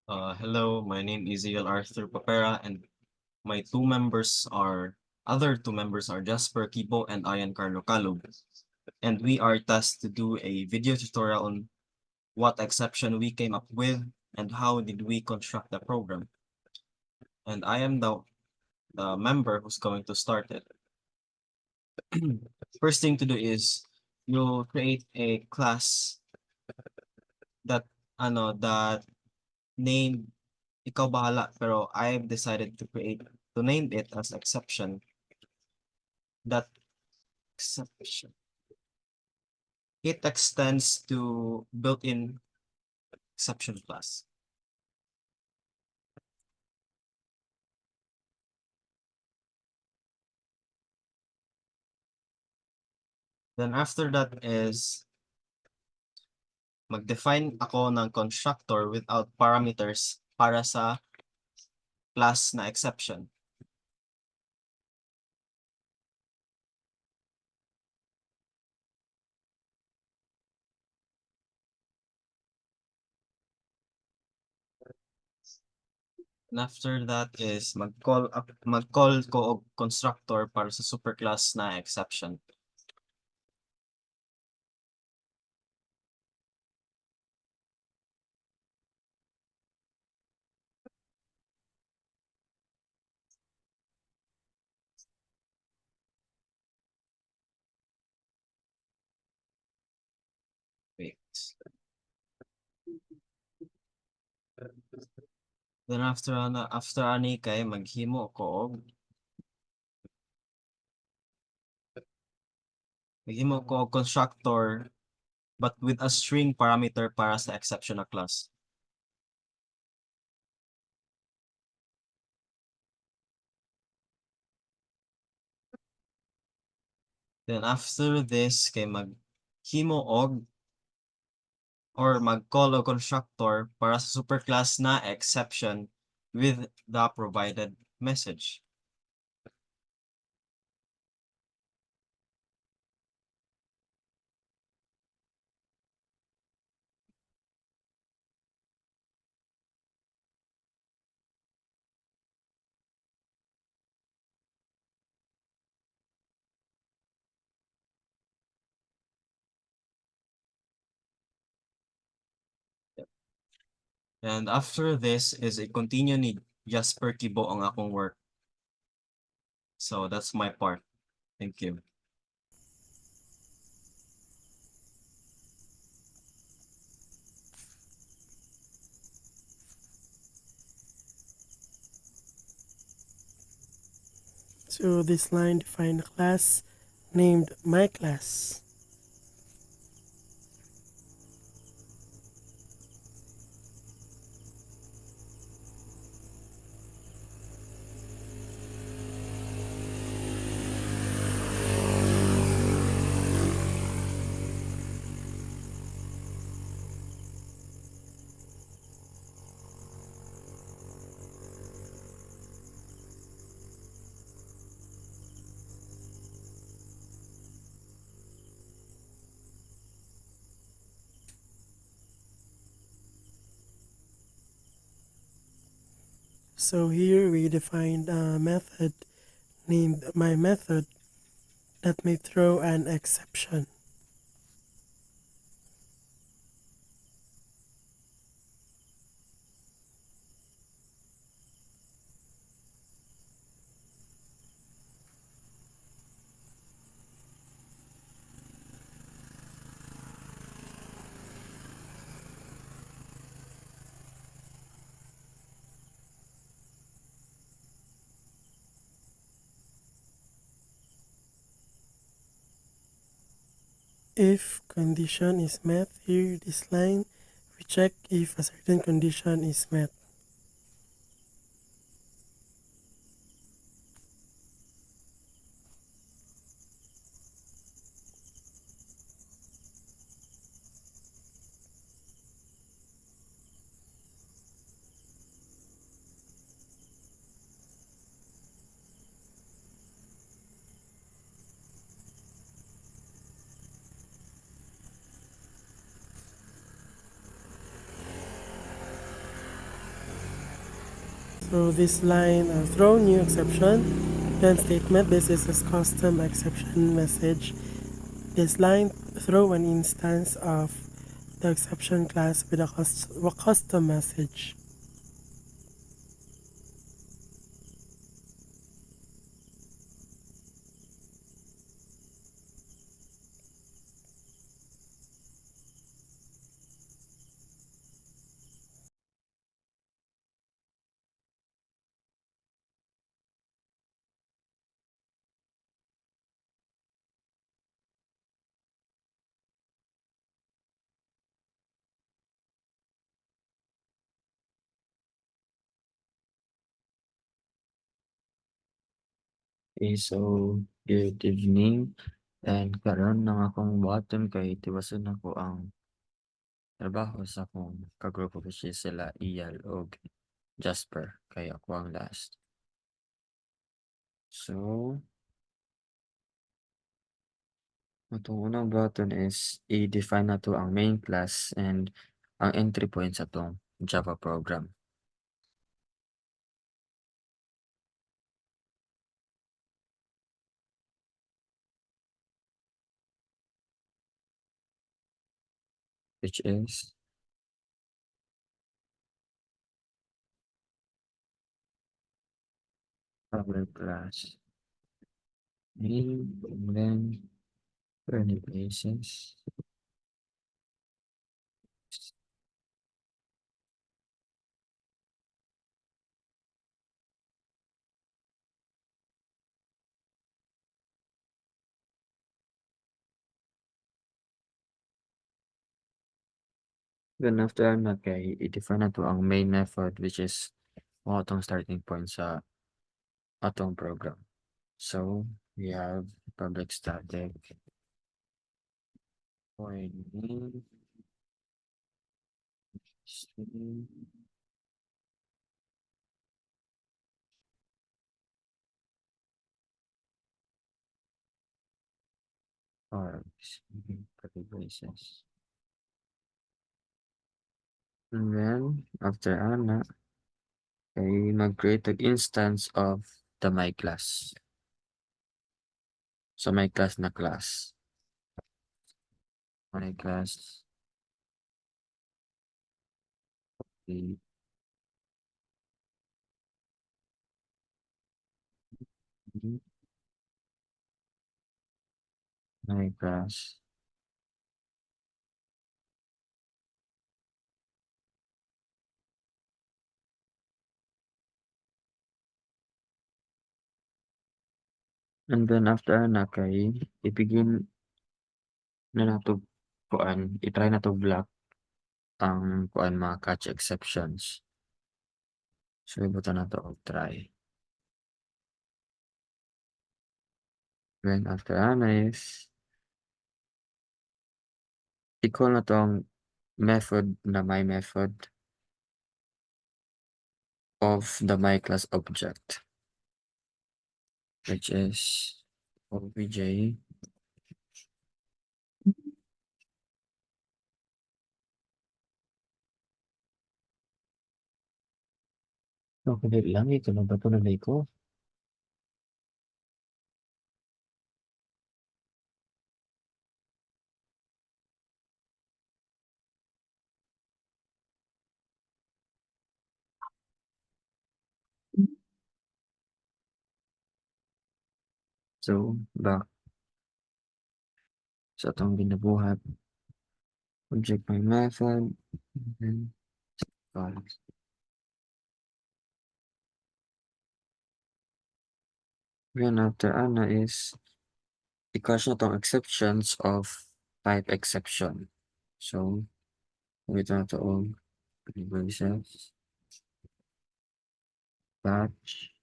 Hello, my name is Ian Arthur Papera, and my other two members are Jasper Kibo and Ian Carlo Calub. And we are tasked to do a video tutorial on what exception we came up with and how did we construct the program. And I am the member who's going to start it. First thing to do is you'll create a class that that name ikaw bahala, pero I've decided to name it as exception. That exception. It extends to built-in exception class. Then after that is mag-define ako ng constructor without parameters para sa class na exception. And after that is mag-call ko og constructor para sa superclass na exception. Wait. Then after ani kay maghimo ko og constructor but with a string parameter para sa exception na class. Then after this kay maghimo og or mag-call o constructor para sa superclass na exception with the provided message. And after this is a continue ni Jasper Kibo ang akong work. So that's my part. Thank you. So this line define a class named myClass. So here we defined a method named myMethod that may throw an exception. If condition is met, here this line we check if a certain condition is met. So this line, throw new exception. Then statement, this is a custom exception message. This line, throw an instance of the exception class with a custom message. Okay, so good evening and karon na akong buhaton kay tiwason ako ang trabaho sa akong kagrupo which is sila Iyal og Jasper kay ako ang last. So, atong unang buhaton is i-define nato ang main class and ang entry point sa atong Java program. Which is our class name and then curly braces. Then after na kay i-define nato ang main method which is mao atong starting point sa atong program. So we have public static void main string args curly braces. And then after ana kay mag-create og instance of the my class. So my class na class. My class the my class and then after ana kay i-begin na nato kuan i-try nato block ang kuan mga catch exceptions. So ibutan nato og try. Then after ana is i-call na 'tong method na my method of the my class object, which is obj kadali lang ito na bato na ko. So back sa atong ginabuhat object my method and then call. Then after ana is i-catch na 'tong exceptions of type exception. So ito na 'to og braces batch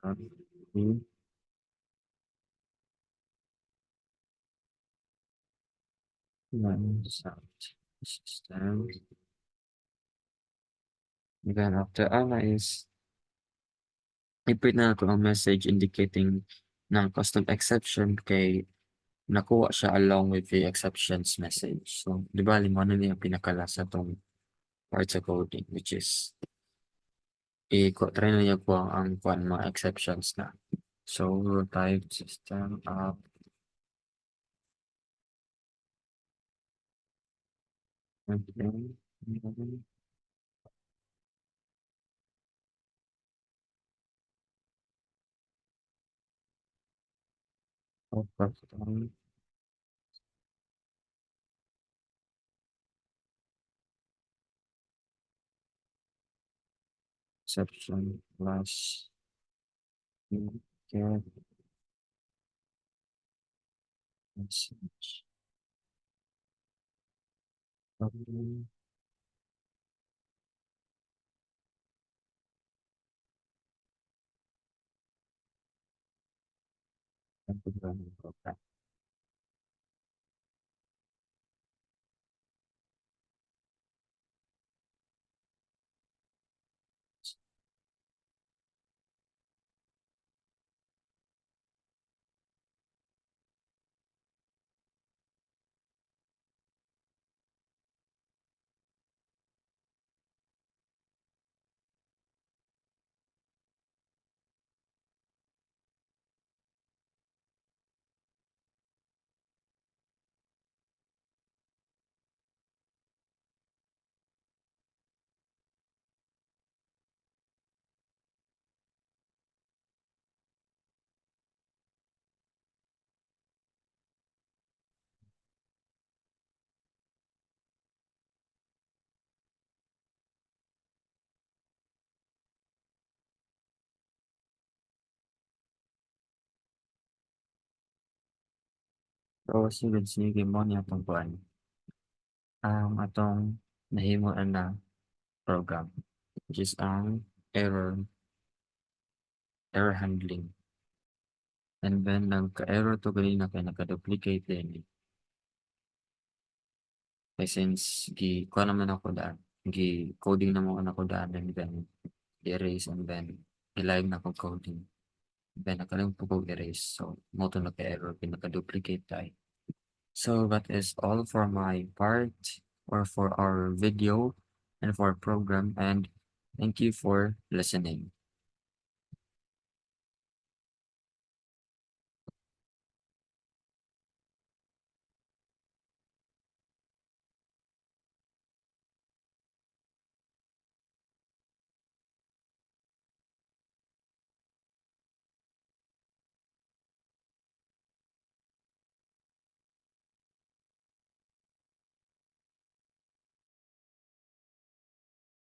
exception one sound system. Then after ana is i-print na nato ang message indicating na custom exception kay nakuha siya along with the exceptions message. So, di ba, lima na yung pinakalas sa tong part sa coding, which is try na niya po ang kuan mga exceptions na. So, we'll type system up and then exception plus get message. Okay. Programming program. So, sige mo niya itong kuan. Atong nahimuan na program, which is ang error handling. And then, nagka-error to ganina kaya nagka-duplicate din. Kaya since kuha naman ako daan, coding naman ako daan, and then erase, and then i-live na akong coding. Then, nakalimut ko erase. So, mo to nagka-error, pinaka-duplicate tayo. So, that is all for my part or for our video and for our program. And thank you for listening.